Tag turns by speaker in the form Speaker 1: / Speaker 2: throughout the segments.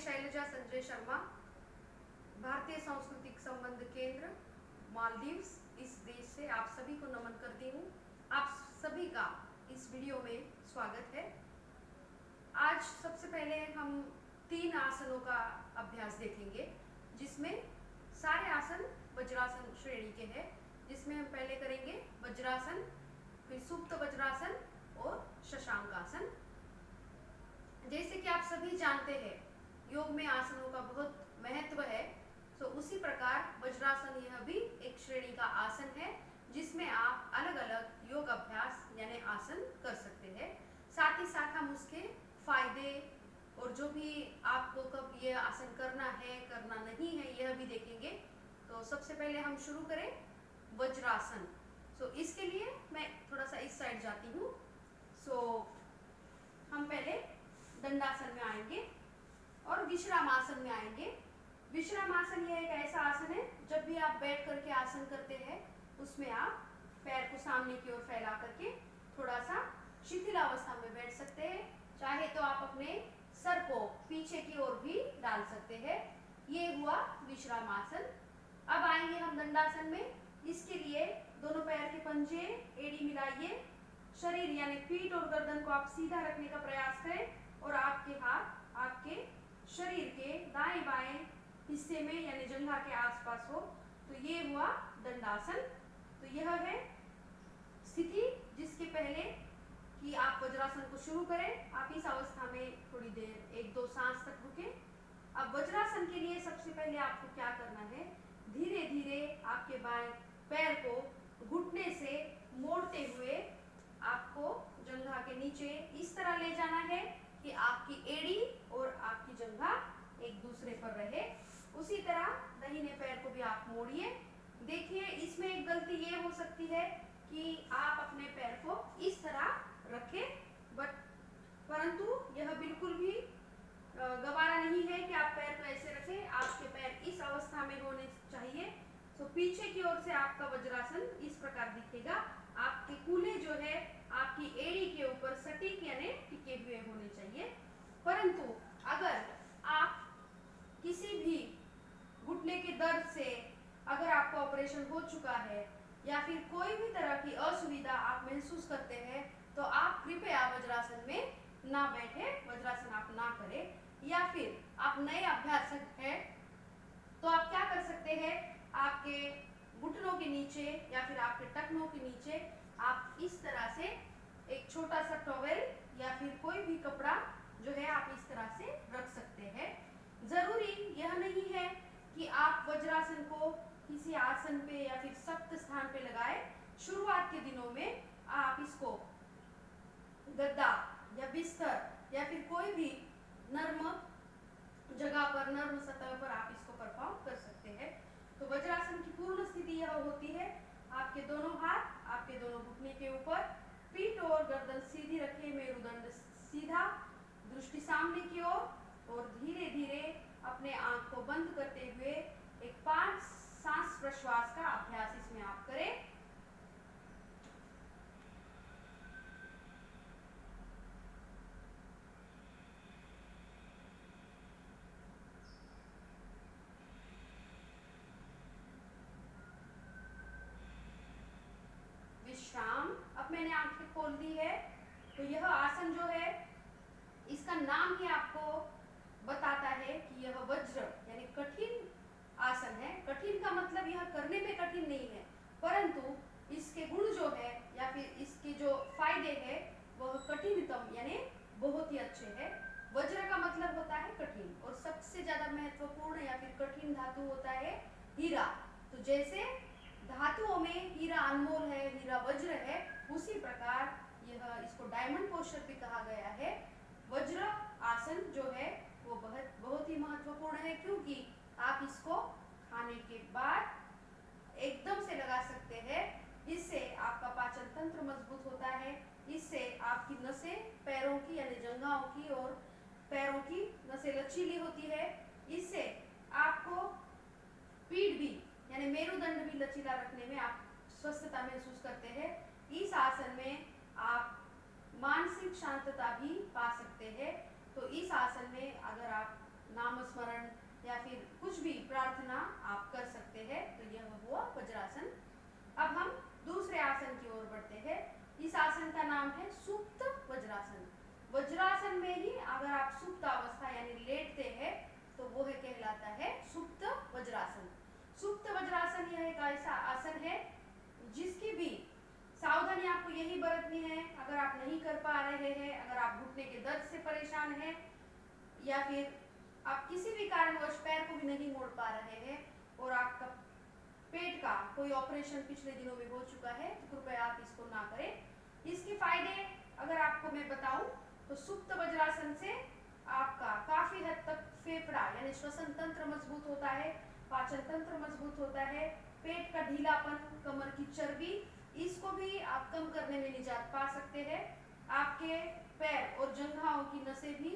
Speaker 1: शैलजा संजय शर्मा, भारतीय सांस्कृतिक संबंध केंद्र मालदीव्स इस देश से आप सभी को नमन करती हूँ। आप सभी का इस वीडियो में स्वागत है। आज सबसे पहले हम 3 आसनों का अभ्यास देखेंगे, जिसमें सारे आसन वज्रासन श्रेणी के हैं। जिसमें हम पहले करेंगे वज्रासन, फिर सुप्त वज्रासन और शशांक आसन। जैसे कि आप सभी जानते हैं, योग में आसनों का बहुत महत्व है, तो उसी प्रकार वज्रासन यह भी एक श्रेणी का आसन है, जिसमें आप अलग अलग योग अभ्यास यानी आसन कर सकते हैं। साथ ही साथ हम उसके फायदे और जो भी आपको कब ये आसन करना है करना नहीं है यह भी देखेंगे। तो सबसे पहले हम शुरू करें वज्रासन। इसके लिए मैं थोड़ा सा इस साइड जाती हूँ। हम पहले दंडासन में आएंगे और विश्रामासन में आएंगे। विश्रामासन यह एक ऐसा आसन है, जब भी आप बैठ करके आसन करते हैं उसमें आप पैर को सामने की ओर फैला करके थोड़ा सा शिथिलावस्था में बैठ सकते हैं। चाहे तो आप अपने सर को पीछे की ओर भी डाल सकते हैं। ये हुआ विश्रामासन। अब आएंगे हम दंडासन में। इसके लिए दोनों पैर के पंजे एड़ी मिलाइए, शरीर यानी पीठ और गर्दन को आप सीधा रखने का प्रयास करें और आपके हाथ आपके शरीर के दाएं बाएं हिस्से में यानी जंघा के आसपास हो। तो ये हुआ दंडासन। तो यह है स्थिति जिसके पहले कि आप वज्रासन को शुरू करें। आप इस अवस्था में थोड़ी देर 1-2 सांस तक रुकें। अब वज्रासन के लिए सबसे पहले आपको क्या करना है, धीरे धीरे आपके बाएं पैर को घुटने से मोड़ते हुए आपको जंघा के नीचे इस तरह ले जाना है कि आपकी एड़ी और आपकी जंघा एक दूसरे पर रहे। उसी तरह दाहिने पैर को भी आप मोड़िए। देखिए, इसमें एक गलती ये हो सकती है कि आप अपने पैर को इस तरह रखें, परंतु यह बिल्कुल भी गवारा नहीं है कि आप पैर को ऐसे रखें। आपके पैर इस अवस्था में होने चाहिए। तो पीछे की ओर से आपका वज्रासन इस प्रकार दिखेगा। आपके कूल्हे जो है आपकी एड़ी के ऊपर सटीक यानी टिके हुए होने चाहिए। परंतु अगर आप किसी भी घुटने के दर्द से अगर आपका ऑपरेशन हो चुका है या फिर कोई भी तरह की असुविधा आप महसूस करते हैं, तो आप कृपया वज्रासन में ना बैठे, वज्रासन आप ना करें। या फिर आप नए अभ्यासक हैं तो आप क्या कर सकते हैं, आपके घुटनों के नीचे या फिर आपके टखनों के नीचे आप इस तरह से एक छोटा सा टॉवेल या फिर कोई भी कपड़ा जो है आप इस तरह से रख सकते हैं। जरूरी यह नहीं है कि आप वज्रासन को किसी आसन पे या फिर सख्त स्थान पे लगाए। शुरुआत के दिनों में आप इसको गद्दा या बिस्तर या फिर कोई भी नर्म जगह पर, नर्म सतह पर आप इसको परफॉर्म कर सकते हैं। तो वज्रासन की पूर्ण स्थिति यह होती है, आपके दोनों हाथ आपके दोनों घुटने के ऊपर, पीठ और गर्दन सीधी रखें, मेरुदंड सीधा, दृष्टि सामने की ओर और धीरे धीरे अपने आंख को बंद करते हुए एक 5 सांस प्रश्वास का अभ्यास इसमें आप करें। विश्राम। अब मैंने आंखें खोल दी है। तो यह आसन जो है इसका नाम ही आपको बताता है कि यह वज्र यानी कठिन आसन है। कठिन का मतलब यह करने में कठिन नहीं है, परंतु इसके गुण जो है या फिर इसके जो फायदे हैं वह कठिनतम यानी बहुत ही अच्छे हैं। वज्र का मतलब होता है कठिन, और सबसे ज्यादा महत्वपूर्ण या फिर कठिन धातु होता है हीरा। तो जैसे धातुओं में हीरा अनमोल है, हीरा वज्र है, उसी प्रकार यह इसको डायमंड पोस्चर भी कहा गया है। वज्र आसन जो है वो बहुत ही महत्वपूर्ण है, क्योंकि आप इसको खाने के बाद एकदम से लगा सकते हैं। इससे आपका पाचन तंत्र मजबूत होता है। इससे आपकी नसें पैरों की यानी जंघाओं की और पैरों की नसें लचीली होती है। इससे आपको पीठ भी यानी मेरुदंड भी लचीला रखने में आप स्वस्थता महसूस करते हैं। इस आसन में आप मानसिक शांतता भी पा सकते हैं। तो इस आसन में अगर आप नाम प्रार्थना आप कर सकते हैं। तो यह हुआ वज्रासन। अब हम दूसरे आसन की ओर बढ़ते हैं। इस आसन का नाम है सुप्त वज्रासन। वज्रासन में ही अगर आप सुप्त अवस्था यानी लेटते हैं तो वो है कहलाता है सुप्त वज्रासन। सुप्त वज्रासन यह एक ऐसा आसन है जिसकी भी सावधानी आपको यही बरतनी है। अगर आप नहीं कर पा रहे हैं, अगर आप घुटने के दर्द से परेशान हैं या फिर आप किसी भी कारणवश पैर को भी नहीं मोड़ पा रहे हैं और आपका पेट का कोई ऑपरेशन पिछले दिनों में हो चुका है, तो कृपया आप इसको ना करें। इसके फायदे अगर आपको मैं बताऊं तो सुप्त वज्रासन से आपका काफी हद तक फेफड़ा यानी श्वसन तंत्र मजबूत होता है, पाचन तंत्र मजबूत होता है, पेट का ढीलापन, कमर की चर्बी, इसको भी आप कम करने में निजात पा सकते हैं। आपके पैर और जंघाओं की नसें भी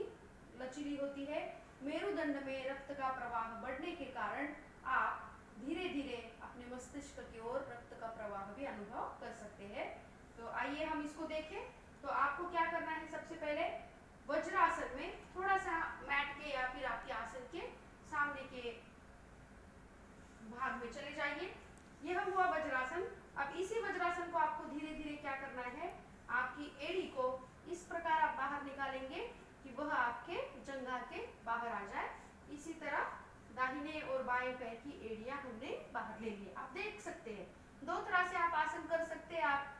Speaker 1: लचीली होती है। मेरुदंड में रक्त का प्रवाह बढ़ने के कारण आप धीरे धीरे अपने मस्तिष्क की ओर रक्त का प्रवाह भी अनुभव कर सकते हैं। तो आइए हम इसको देखें। तो आपको क्या करना है, सबसे पहले वज्रासन में थोड़ा सा मैट के या फिर आपके आसन के सामने के भाग में चले जाइए। यह हुआ वज्रासन। अब इसी वज्रासन को आपको धीरे धीरे क्या करना है, आपकी एड़ी को इस प्रकार आप बाहर निकालेंगे कि वह आपके जंघा के बाहर आ जाए। इसी तरह दाहिने और बाएं पैर की एड़ियां हमने बाहर ले ली। आप देख सकते हैं दो तरह से आप आसन कर सकते हैं। आप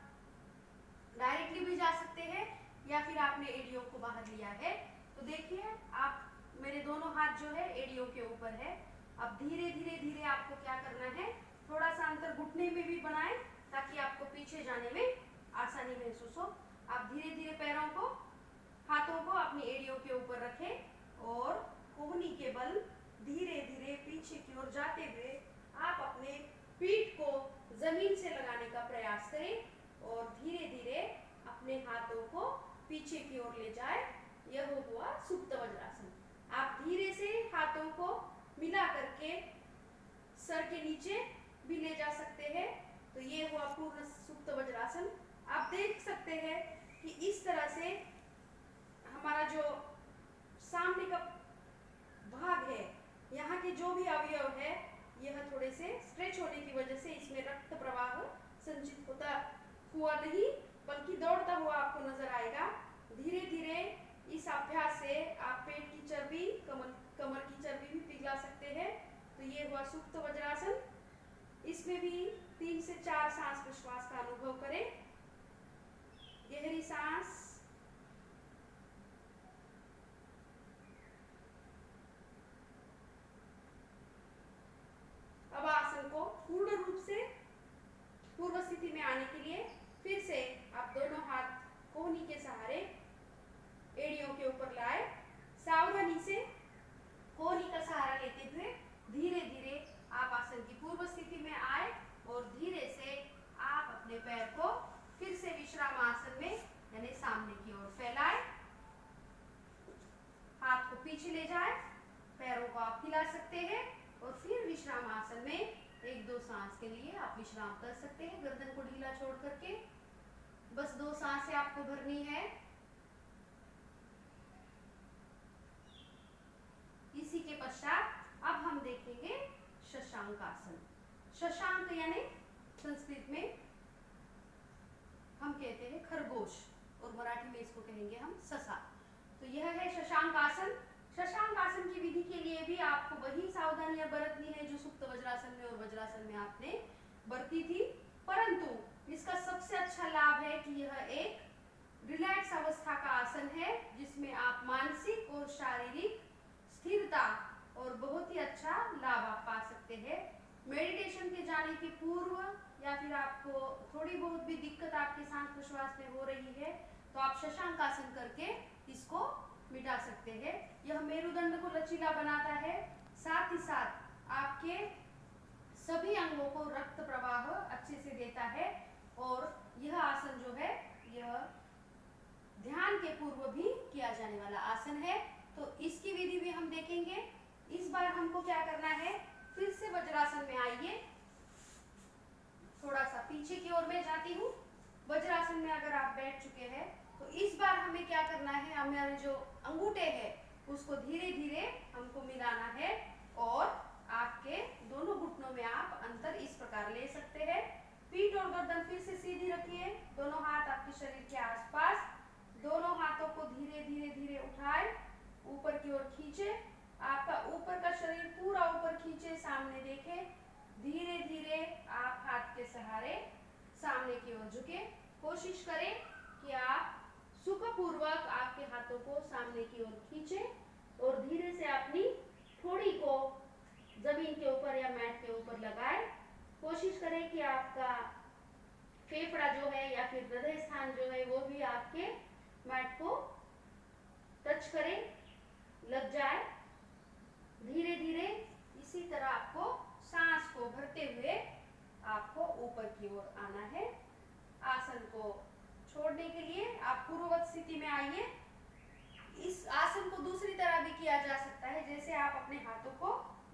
Speaker 1: डायरेक्टली भी जा सकते हैं या फिर आपने एड़ियों को बाहर लिया है। तो देखिए आप मेरे दोनों हाथ जो है एड़ियों के ऊपर है। अब धीरे धीरे धीरे आपको क्या करना है, थोड़ा सा अंतर घुटने में भी बनाएं ताकि आपको पीछे जाने में आसानी महसूस हो। आप धीरे धीरे पैरों को, हाथों को अपनी एड़ियों के ऊपर रखें और कोहनी के बल धीरे धीरे पीछे की ओर जाते हुए आप अपने पीठ को जमीन से लगाने का प्रयास करें और धीरे धीरे अपने हाथों को पीछे की ओर ले जाए। यह हुआ सुप्त वज्रासन। आप धीरे से हाथों को मिला करके सर के नीचे भी ले जा सकते हैं। तो ये हुआ पूर्ण सुप्त वज्रासन। आप देख सकते हैं कि इस तरह से हमारा जो सामने का भाग है, यहाँ के जो भी अवयव है, यह थोड़े से स्ट्रेच होने की वजह से इसमें रक्त प्रवाह संचित होता हुआ नहीं बल्कि दौड़ता हुआ आपको नजर आएगा। धीरे धीरे इस अभ्यास से आप पेट की चर्बी, कमर की चर्बी भी पिघला सकते हैं। तो ये हुआ सुप्त वज्रासन। इसमें भी 3 से 4 सांस प्रश्वास का अनुभव करें। गहरी सांस, अब आसन को पूर्ण रूप से पूर्व स्थिति में आने के लिए फिर से आप दोनों हाथ कोहनी के सहारे एड़ियों के ऊपर लाए। सावधानी से कोहनी का सहारा लेते हुए धीरे धीरे आप आसन की पूर्व स्थिति में आए और धीरे से आप अपने पैर को फिर से विश्राम आसन में यानी सामने की ओर फैलाएं। हाथ को पीछे ले जाए, पैरों को आप हिला सकते हैं और फिर विश्राम आसन में 1-2 सांस के लिए आप विश्राम कर सकते हैं, गर्दन को ढीला छोड़ करके। बस 2 सांसें आपको भरनी है। इसी के पश्चात अब हम देखेंगे शशांक आसन। शशांक यानी संस्कृत में हम कहते हैं खरगोश और मराठी में इसको कहेंगे हम ससा। तो यह है शशांक आसन। शशांक आसन की विधि के लिए भी आपको वही सावधानियां बरतनी है जो सुप्त वज्रासन में और वज्रासन में आपने बरती थी, परंतु इसका सबसे अच्छा लाभ है कि यह एक रिलैक्स अवस्था का आसन है जिसमें आप मानसिक और शारीरिक स्थिरता और बहुत ही अच्छा लाभ आप पा सकते हैं। मेडिटेशन के जाने के पूर्व या फिर आपको थोड़ी बहुत भी दिक्कत आपके सांस प्रश्वास में हो रही है तो आप शशांक आसन करके इसको मिटा सकते हैं। यह मेरुदंड को लचीला बनाता है, साथ ही साथ आपके सभी अंगों को रक्त प्रवाह अच्छे से देता है और यह आसन जो है यह ध्यान के पूर्व भी किया जाने वाला आसन है। तो इसकी विधि भी हम देखेंगे। इस बार हमको क्या करना है, फिर से वज्रासन में आइए। थोड़ा सा पीछे की ओर मैं जाती हूँ। वज्रासन में अगर आप बैठ चुके हैं तो इस बार हमें क्या करना है, हमारे जो अंगूठे हैं उसको धीरे धीरे हमको मिलाना है और आपके दोनों घुटनों में आप अंतर इस प्रकार ले सकते हैं। पीठ और गर्दन फिर से सीधी रखिए, दोनों हाथ आपके शरीर के आसपास, दोनों हाथों को धीरे धीरे धीरे उठाए, ऊपर की ओर खींचे, आपका ऊपर का शरीर पूरा ऊपर खींचे, सामने देखे, धीरे धीरे आप हाथ के सहारे सामने की ओर झुके। कोशिश करें कि आप सुखपूर्वक आपके हाथों को सामने की ओर खींचे और धीरे से अपनी ठोड़ी को जमीन के ऊपर या मैट के ऊपर लगाए। कोशिश करें कि आपका फेफड़ा जो है या फिर हृदय स्थान जो है वो भी आपके मैट को टच करे, लग जाए। धीरे धीरे इसी तरह आपको सांस को भरते हुए आपको ऊपर की ओर आना है। आसन को छोड़ने के लिए आप पूर्ववत स्थिति में आइए। इस आसन को दूसरी तरह भी किया जा सकता है, जैसे आप अपने हाथों को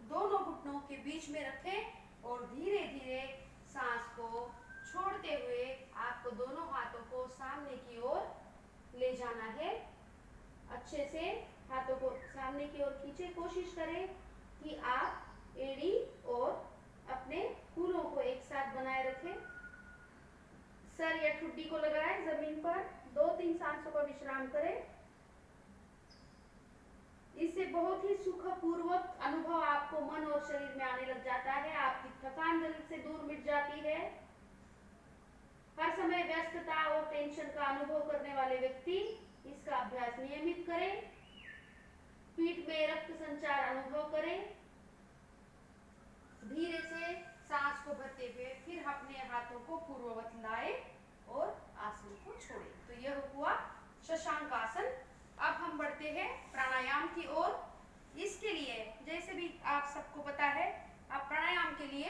Speaker 1: दोनों घुटनों के बीच में रखें और धीरे धीरे सांस को छोड़ते हुए आपको दोनों हाथों को सामने की ओर ले जाना है। अच्छे से हाथों को सामने की ओर खींचे। कोशिश करें कि आप एड़ी और अपने कूल्हों को एक साथ बनाए रखें। सर या ठुड्डी को लगाएं जमीन पर, 2-3 सांसों का विश्राम करें। इससे बहुत ही सुखपूर्वक अनुभव आपको मन और शरीर में आने लग जाता है। आपकी थकान जल्द से दूर मिट जाती है। हर समय व्यस्तता और टेंशन का अनुभव करने वाले व्यक्ति इसका अभ्यास नियमित करें। पीठ में रक्त संचार अनुभव करें। धीरे से सांस को भरते हुए फिर अपने हाथों को पूर्ववत लाए और आसन को छोड़े। तो यह हुआ शशांक आसन। अब हम बढ़ते हैं प्राणायाम की ओर। इसके लिए जैसे भी आप सबको पता है, आप प्राणायाम के लिए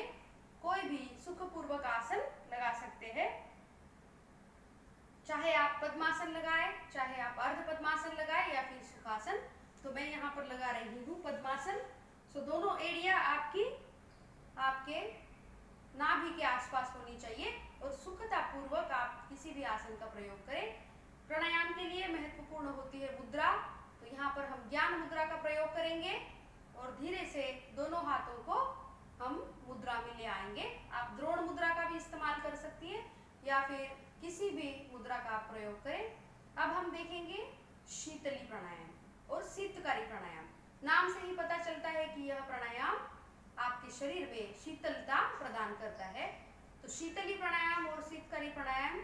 Speaker 1: कोई भी सुखपूर्वक आसन लगा सकते हैं। चाहे आप पद्मासन लगाए, चाहे आप अर्ध पद्मासन लगाए या फिर सुखासन। तो मैं यहाँ पर लगा रही हूँ पद्मासन। सो दोनों एड़िया आपके नाभि के आसपास होनी चाहिए और सुखता पूर्वक आप किसी भी आसन का प्रयोग करें। प्राणायाम के लिए महत्वपूर्ण होती है मुद्रा। तो यहाँ पर हम ज्ञान मुद्रा का प्रयोग करेंगे और धीरे से दोनों हाथों को हम मुद्रा में ले आएंगे। आप द्रोण मुद्रा का भी इस्तेमाल कर सकती है या फिर किसी भी मुद्रा का आप प्रयोग करें। अब हम देखेंगे शीतली प्राणायाम और शीतकारी प्राणायाम। नाम से ही पता चलता है कि यह प्राणायाम आपके शरीर में शीतलता प्रदान करता है। तो शीतली प्राणायाम और शीतकारी प्राणायाम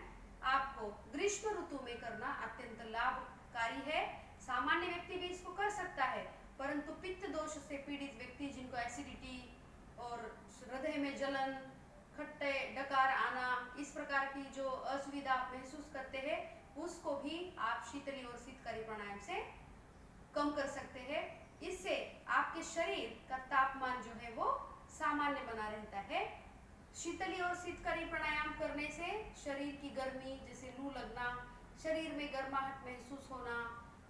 Speaker 1: आपको ग्रीष्म ऋतु में करना अत्यंत लाभकारी है। सामान्य व्यक्ति भी इसको कर सकता है, परंतु पित्त दोष से पीड़ित व्यक्ति जिनको एसिडिटी और हृदय में जलन, खट्टे डकार आना, इस प्रकार की जो असुविधा आप महसूस करते हैं, उसको भी आप शीतली और शीतकारी प्राणायाम से कम कर सकते हैं। इससे आपके शरीर का तापमान जो है वो सामान्य बना रहता है। शीतली और शीतकारी प्राणायाम करने से शरीर की गर्मी जैसे लू लगना, शरीर में गर्माहट महसूस होना,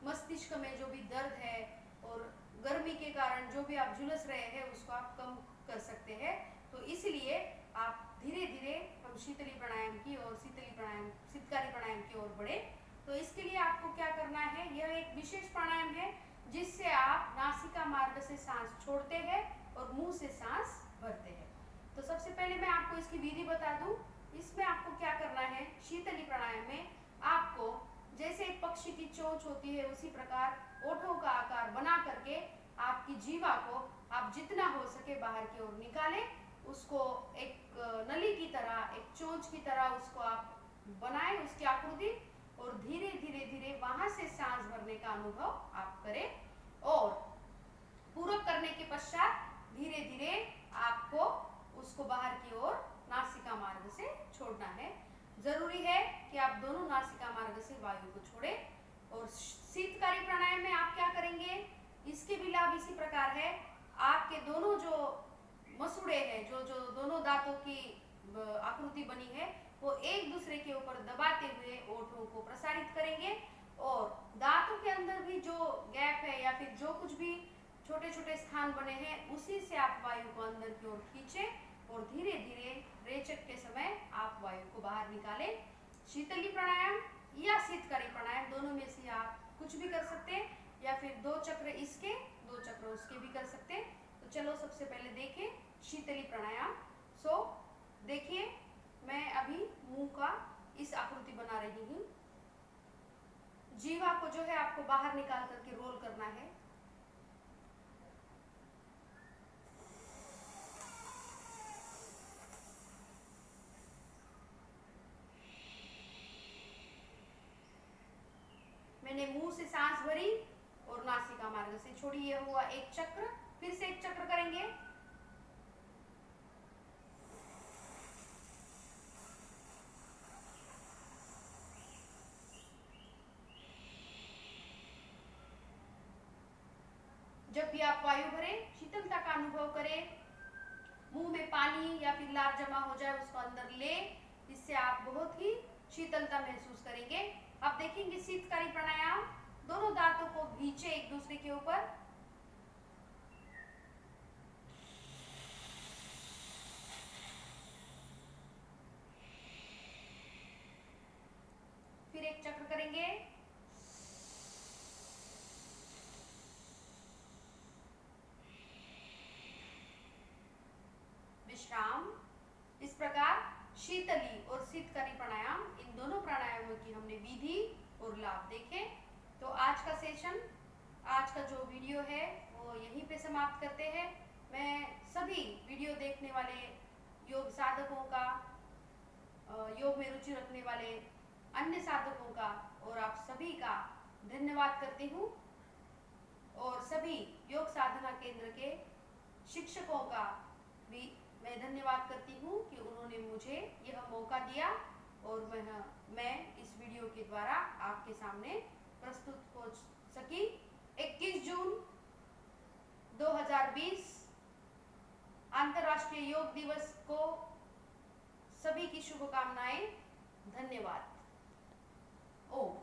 Speaker 1: मस्तिष्क में जो भी दर्द है और गर्मी के कारण जो भी आप झुलस रहे हैं उसको आप कम कर सकते हैं। तो इसलिए आप धीरे धीरे हम शीतली प्राणायाम की और शीतकारी प्राणायाम की ओर बढ़े। तो इसके लिए आपको क्या करना है, यह एक विशेष प्राणायाम है जिससे आप नासिका मार्ग से सांस छोड़ते हैं और मुंह से सांस भरते हैं। तो सबसे पहले मैं आपको इसकी विधि बता दूं। इसमें आपको क्या करना है, शीतली प्राणायाम में आपको जैसे एक पक्षी की चोंच होती है उसी प्रकार ओठों का आकार बना करके आपकी जीवा को आप जितना हो सके बाहर की ओर निकालें। उसको एक नली की तरह, एक चोंच की तरह उसको आप बनाएं, उसकी आकृति, और धीरे धीरे धीरे वहां से सांस भरने का अनुभव आप करें। और पूरक करने के पश्चात धीरे धीरे आपको उसको बाहर की ओर नासिका मार्ग से छोड़ना है। जरूरी है कि आप दोनों नासिका मार्ग से वायु को छोड़ें। और शीतकारी प्राणायाम में आप क्या करेंगे, इसके भी लाभ इसी प्रकार है। आपके दोनों जो मसूड़े हैं, जो दोनों दांतों की आकृति बनी है, वो एक दूसरे के ऊपर दबाते हुए ओठों को प्रसारित करेंगे और दांतों के अंदर भी जो गैप है या फिर जो कुछ भी छोटे छोटे स्थान बने हैं उसी से आप वायु को अंदर की ओर खींचें और धीरे धीरे रेचक के समय आप वायु को बाहर निकालें। शीतली प्राणायाम या शीतकारी प्राणायाम दोनों में से आप कुछ भी कर सकते हैं या फिर 2 चक्र इसके 2 चक्र उसके भी कर सकते हैं। तो तो चलो सबसे पहले देखें शीतली प्राणायाम। सो देखिए, मैं अभी मुंह का इस आकृति बना रही हूँ। जीवा को जो है आपको बाहर निकाल करके रोल करना है। मैंने मुंह से सांस भरी और नासिका मार्ग से छोड़ी। ये हुआ एक चक्र। फिर से एक चक्र करेंगे। जब भी आप वायु भरें, शीतलता का अनुभव करें। मुंह में पानी या फिर लार जमा हो जाए उसको अंदर ले, इससे आप बहुत ही शीतलता महसूस करेंगे। अब देखेंगे शीतकारी प्राणायाम। दोनों दांतों को भींचे एक दूसरे के ऊपर। फिर एक चक्र करेंगे। विश्राम। इस प्रकार शीतली और शीतकारी प्राणायाम, इन दोनों प्राणायामों की हमने विधि और लाभ देखे। तो आज का सेशन, आज का जो वीडियो है वो यहीं पे समाप्त करते हैं। मैं सभी वीडियो देखने वाले योग साधकों का, योग में रुचि रखने वाले अन्य साधकों का और आप सभी का धन्यवाद करती हूँ। और सभी योग साधना केंद्र के शिक्षकों का भी मैं धन्यवाद करती हूँ कि उन्होंने मुझे यह मौका दिया और मैं इस वीडियो के द्वारा आपके सामने प्रस्तुत हो सकी। 21 जून 2020 अंतर्राष्ट्रीय योग दिवस को सभी की शुभकामनाएं। धन्यवाद। ओम।